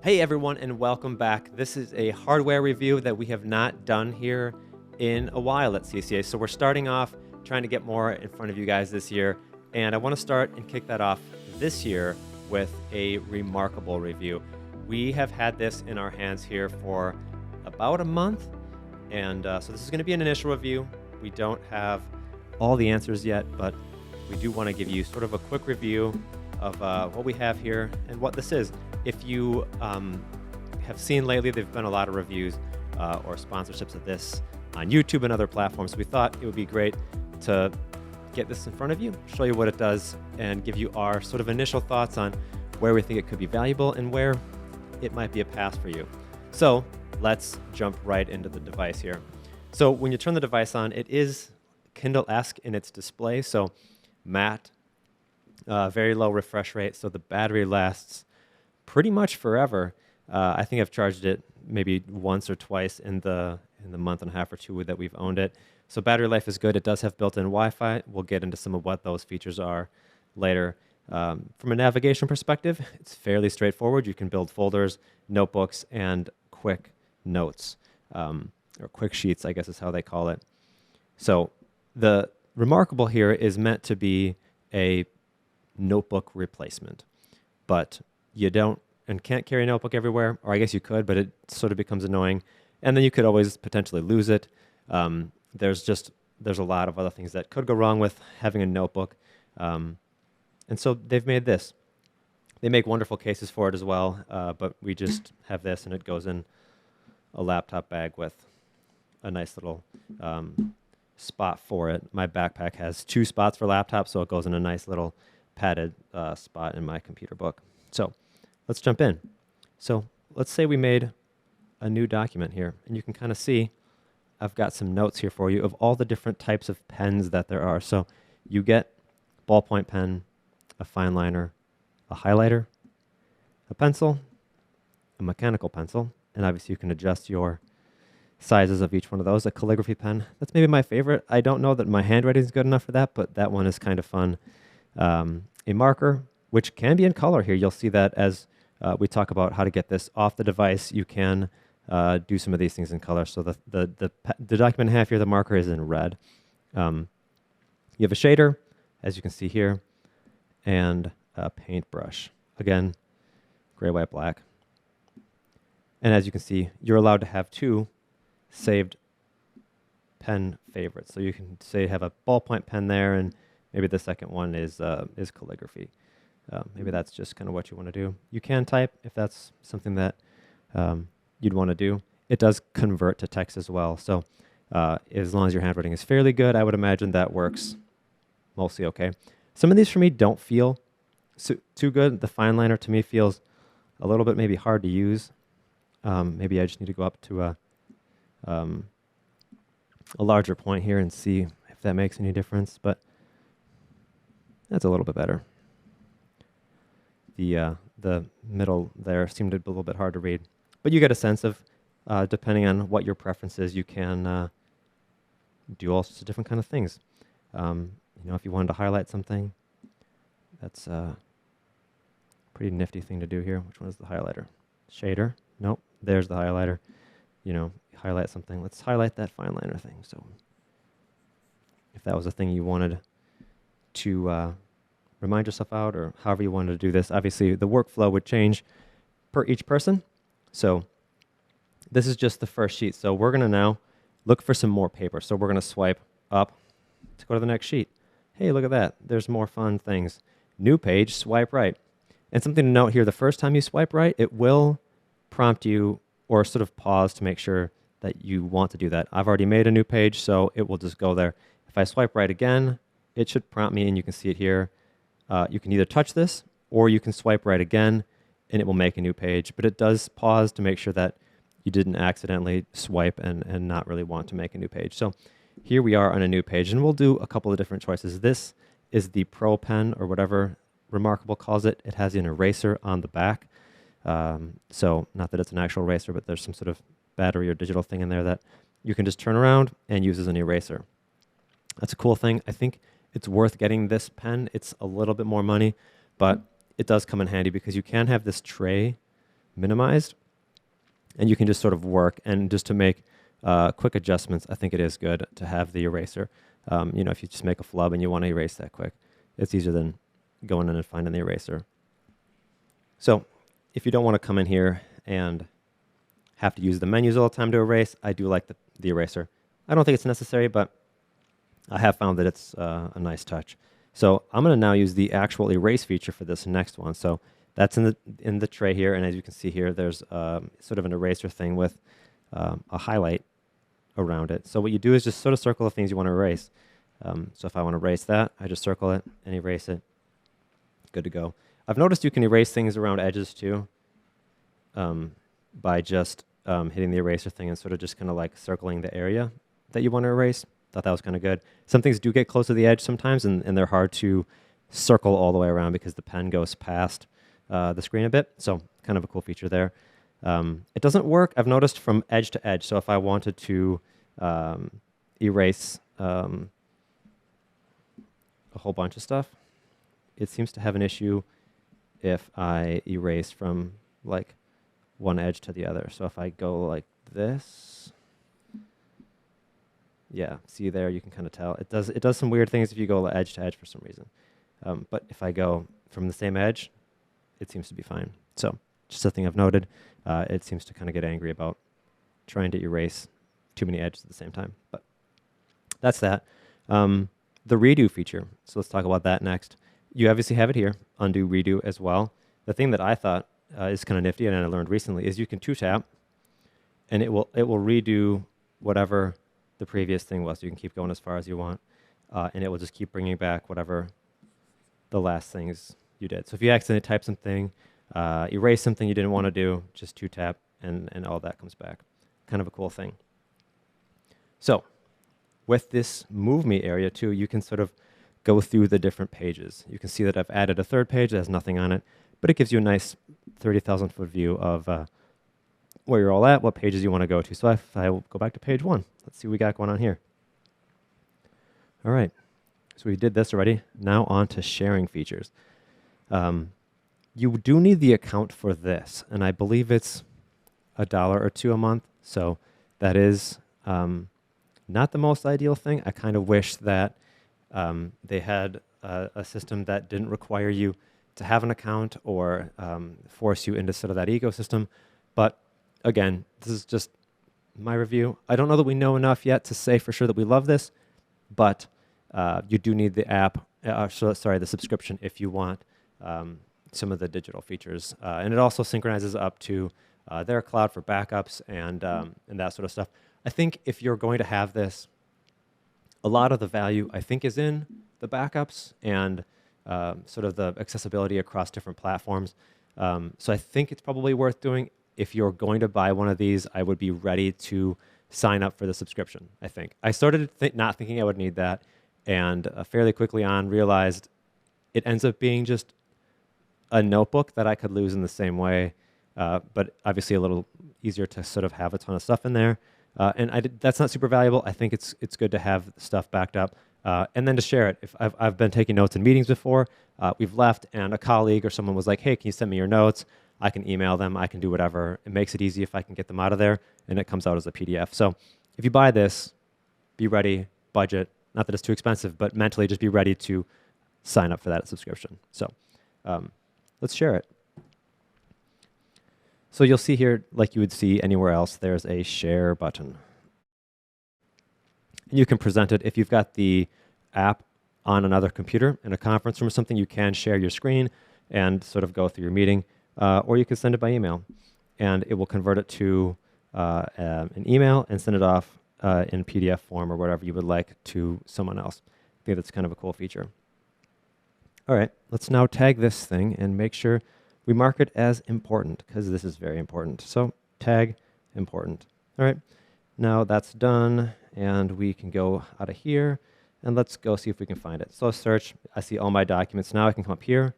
Hey everyone, and welcome back. This is a hardware review that we have not done here in a while at CCA. So we're starting off trying to get more in front of you guys this year. And I want to start and kick that off this year with a reMarkable review. We have had this in our hands here for about a month. And so this is going to be an initial review. We don't have all the answers yet, but we do want to give you sort of a quick review of what we have here and what this is. If you have seen lately, there have been a lot of reviews or sponsorships of this on YouTube and other platforms. We thought it would be great to get this in front of you, show you what it does, and give you our sort of initial thoughts on where we think it could be valuable and where it might be a pass for you. So let's jump right into the device here. So when you turn the device on, it is Kindle-esque in its display. So matte, very low refresh rate, so the battery lasts pretty much forever. I think I've charged it maybe once or twice in the month and a half or two that we've owned it. So battery life is good. It does have built-in Wi-Fi. We'll get into some of what those features are later. From a navigation perspective, it's fairly straightforward. You can build folders, notebooks, and quick notes, or quick sheets, I guess is how they call it. So the reMarkable here is meant to be a notebook replacement, but you don't and can't carry a notebook everywhere, or I guess you could, but it sort of becomes annoying. And then you could always potentially lose it. There's a lot of other things that could go wrong with having a notebook. And so they've made this. They make wonderful cases for it as well, but we just have this, and it goes in a laptop bag with a nice little spot for it. My backpack has 2 spots for laptops, so it goes in a nice little padded spot in my computer book. So let's jump in. So let's say we made a new document here, and you can kind of see I've got some notes here for you of all the different types of pens that there are. So you get ballpoint pen, a fine liner, a highlighter, a pencil, a mechanical pencil, and obviously you can adjust your sizes of each one of those. A calligraphy pen, that's maybe my favorite. I don't know that my handwriting is good enough for that, but that one is kind of fun. A marker, which can be in color here. You'll see that as we talk about how to get this off the device. You can do some of these things in color. So the document I have here, the marker is in red. You have a shader, as you can see here, and a paintbrush. Again, gray, white, black. And as you can see, you're allowed to have 2 saved pen favorites. So you can say have a ballpoint pen there, and maybe the second one is calligraphy. Maybe that's just kind of what you want to do. You can type if that's something that you'd want to do. It does convert to text as well. So as long as your handwriting is fairly good, I would imagine that works mostly okay. Some of these for me don't feel too good. The fine liner to me feels a little bit maybe hard to use. Maybe I just need to go up to a larger point here and see if that makes any difference. But that's a little bit better. The middle there seemed a little bit hard to read. But you get a sense of, depending on what your preference is, you can do all sorts of different kind of things. If you wanted to highlight something, that's a pretty nifty thing to do here. Which one is the highlighter? Shader? Nope. There's the highlighter. Highlight something. Let's highlight that fine liner thing. So if that was a thing you wanted to remind yourself out, or however you wanted to do this, obviously the workflow would change per each person. So this is just the first sheet. So we're going to now look for some more paper. So we're going to swipe up to go to the next sheet. Hey, look at that. There's more fun things. New page, swipe right. And something to note here, the first time you swipe right, it will prompt you or sort of pause to make sure that you want to do that. I've already made a new page, so it will just go there. If I swipe right again, it should prompt me, and you can see it here. You can either touch this, or you can swipe right again, and it will make a new page. But it does pause to make sure that you didn't accidentally swipe and not really want to make a new page. So here we are on a new page, and we'll do a couple of different choices. This is the Pro Pen, or whatever reMarkable calls it. It has an eraser on the back. So not that it's an actual eraser, but there's some sort of battery or digital thing in there that you can just turn around and use as an eraser. That's a cool thing. I think it's worth getting this pen. It's a little bit more money, but it does come in handy because you can have this tray minimized, and you can just sort of work. And just to make quick adjustments, I think it is good to have the eraser. If you just make a flub and you want to erase that quick, it's easier than going in and finding the eraser. So if you don't want to come in here and have to use the menus all the time to erase, I do like the eraser. I don't think it's necessary, but I have found that it's a nice touch. So I'm going to now use the actual erase feature for this next one. So that's in the tray here, and as you can see here, there's sort of an eraser thing with a highlight around it. So what you do is just sort of circle the things you want to erase. So if I want to erase that, I just circle it and erase it. Good to go. I've noticed you can erase things around edges too by just hitting the eraser thing and sort of just kind of like circling the area that you want to erase. Thought that was kind of good. Some things do get close to the edge sometimes, and they're hard to circle all the way around because the pen goes past the screen a bit. So kind of a cool feature there. It doesn't work, I've noticed, from edge to edge. So if I wanted to erase a whole bunch of stuff, it seems to have an issue if I erase from like one edge to the other. So if I go like this, yeah, see there, you can kind of tell. It does some weird things if you go edge to edge for some reason. But if I go from the same edge, it seems to be fine. So just a thing I've noted. It seems to kind of get angry about trying to erase too many edges at the same time. But that's that. The redo feature. So let's talk about that next. You obviously have it here, undo, redo as well. The thing that I thought is kind of nifty and I learned recently is you can two-tap and it will redo whatever the previous thing was. You can keep going as far as you want, and it will just keep bringing back whatever the last things you did. So if you accidentally type something, erase something you didn't want to do, just two-tap, and all that comes back. Kind of a cool thing. So with this Move Me area too, you can sort of go through the different pages. You can see that I've added a third page that has nothing on it, but it gives you a nice 30,000-foot view of where you're all at, what pages you want to go to. So if I will go back to page 1, let's see what we got going on here. All right, so we did this already. Now on to sharing features. You do need the account for this, and I believe it's $1 or $2 a month. So that is not the most ideal thing. I kind of wish that they had a system that didn't require you to have an account or force you into sort of that ecosystem. But again, this is just my review. I don't know that we know enough yet to say for sure that we love this, but you do need the app, the subscription if you want some of the digital features. And it also synchronizes up to their cloud for backups and that sort of stuff. I think if you're going to have this, a lot of the value, I think, is in the backups and sort of the accessibility across different platforms. So I think it's probably worth doing. If you're going to buy one of these, I would be ready to sign up for the subscription, I think. I started not thinking I would need that, and fairly quickly on realized it ends up being just a notebook that I could lose in the same way, but obviously a little easier to sort of have a ton of stuff in there. That's not super valuable. I think it's good to have stuff backed up and then to share it. If I've been taking notes in meetings before, we've left and a colleague or someone was like, hey, can you send me your notes? I can email them, I can do whatever. It makes it easy if I can get them out of there, and it comes out as a PDF. So if you buy this, be ready, budget. Not that it's too expensive, but mentally just be ready to sign up for that subscription. So let's share it. So you'll see here, like you would see anywhere else, there's a share button. And you can present it. If you've got the app on another computer in a conference room or something, you can share your screen and sort of go through your meeting. Or you can send it by email, and it will convert it to an email and send it off in PDF form or whatever you would like to someone else. I think that's kind of a cool feature. All right, let's now tag this thing and make sure we mark it as important, because this is very important. So tag important. All right, now that's done, and we can go out of here, and let's go see if we can find it. So search, I see all my documents. Now I can come up here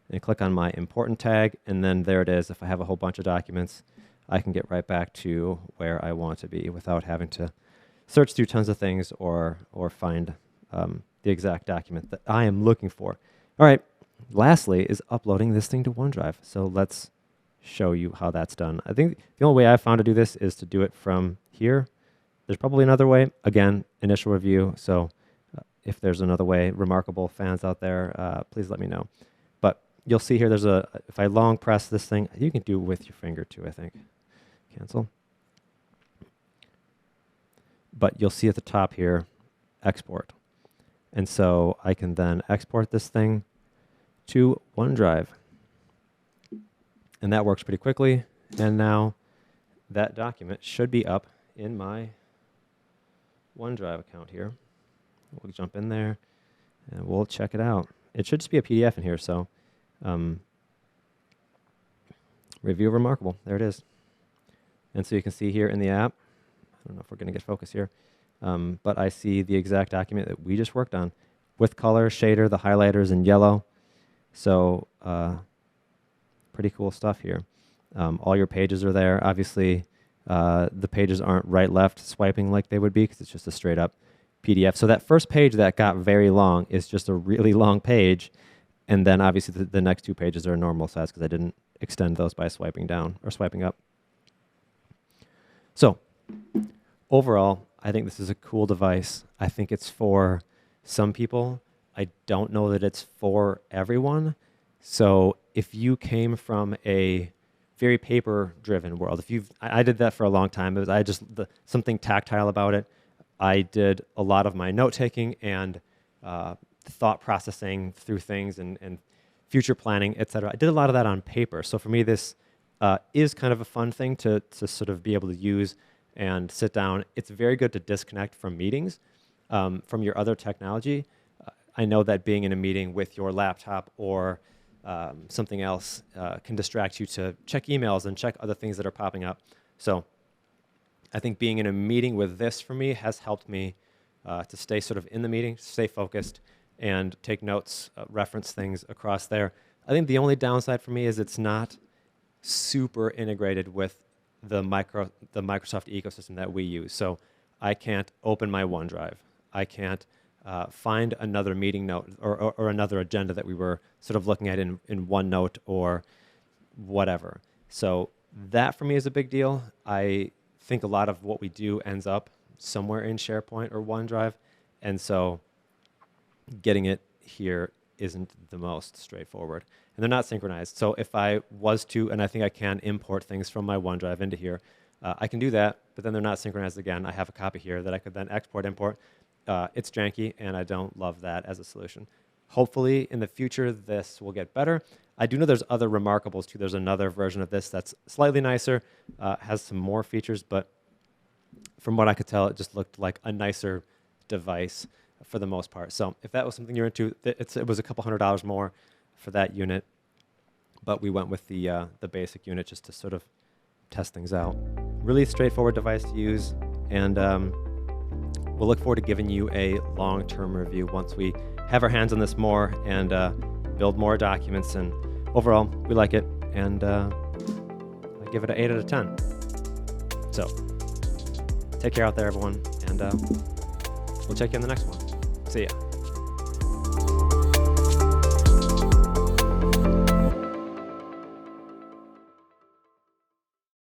and click on my important tag, and then there it is. If I have a whole bunch of documents, I can get right back to where I want to be without having to search through tons of things or find the exact document that I am looking for. All right, lastly is uploading this thing to OneDrive. So let's show you how that's done. I think the only way I found to do this is to do it from here. There's probably another way. Again, initial review. So if there's another way, reMarkable fans out there, please let me know. But you'll see here, if I long press this thing, you can do it with your finger too, I think. Cancel. But you'll see at the top here, export. And so I can then export this thing to OneDrive. And that works pretty quickly. And now that document should be up in my OneDrive account here. We'll jump in there and we'll check it out. It should just be a PDF in here. So review reMarkable. There it is. And so you can see here in the app, I don't know if we're going to get focus here, but I see the exact document that we just worked on with color, shader, the highlighters in yellow. So pretty cool stuff here. All your pages are there. Obviously, the pages aren't right-left swiping like they would be because it's just a straight-up PDF. So that first page that got very long is just a really long page. And then obviously the next two pages are a normal size because I didn't extend those by swiping down or swiping up. So overall, I think this is a cool device. I think it's for some people. I don't know that it's for everyone. So if you came from a very paper-driven world, I did that for a long time. It was something tactile about it. I did a lot of my note-taking and thought processing through things and future planning, et cetera. I did a lot of that on paper. So for me, this is kind of a fun thing to sort of be able to use and sit down. It's very good to disconnect from meetings, from your other technology. I know that being in a meeting with your laptop or something else can distract you to check emails and check other things that are popping up. So I think being in a meeting with this for me has helped me to stay sort of in the meeting, stay focused, and take notes, reference things across there. I think the only downside for me is it's not super integrated with the Microsoft ecosystem that we use. So I can't open my OneDrive. I can't find another meeting note or another agenda that we were sort of looking at in OneNote or whatever. So that for me is a big deal. I think a lot of what we do ends up somewhere in SharePoint or OneDrive. And so getting it here isn't the most straightforward. And they're not synchronized. So if I was to, and I think I can import things from my OneDrive into here, I can do that, but then they're not synchronized again. I have a copy here that I could then export, import. It's janky, and I don't love that as a solution. Hopefully, in the future, this will get better. I do know there's other reMarkables, too. There's another version of this that's slightly nicer, has some more features, but from what I could tell, it just looked like a nicer device for the most part. So if that was something you're into, it was a couple $100 more for that unit, but we went with the basic unit just to sort of test things out. Really straightforward device to use, and we'll look forward to giving you a long-term review once we have our hands on this more and build more documents. And overall, we like it, and I give it an 8 out of 10. So take care out there, everyone, and we'll check you in the next one. See ya.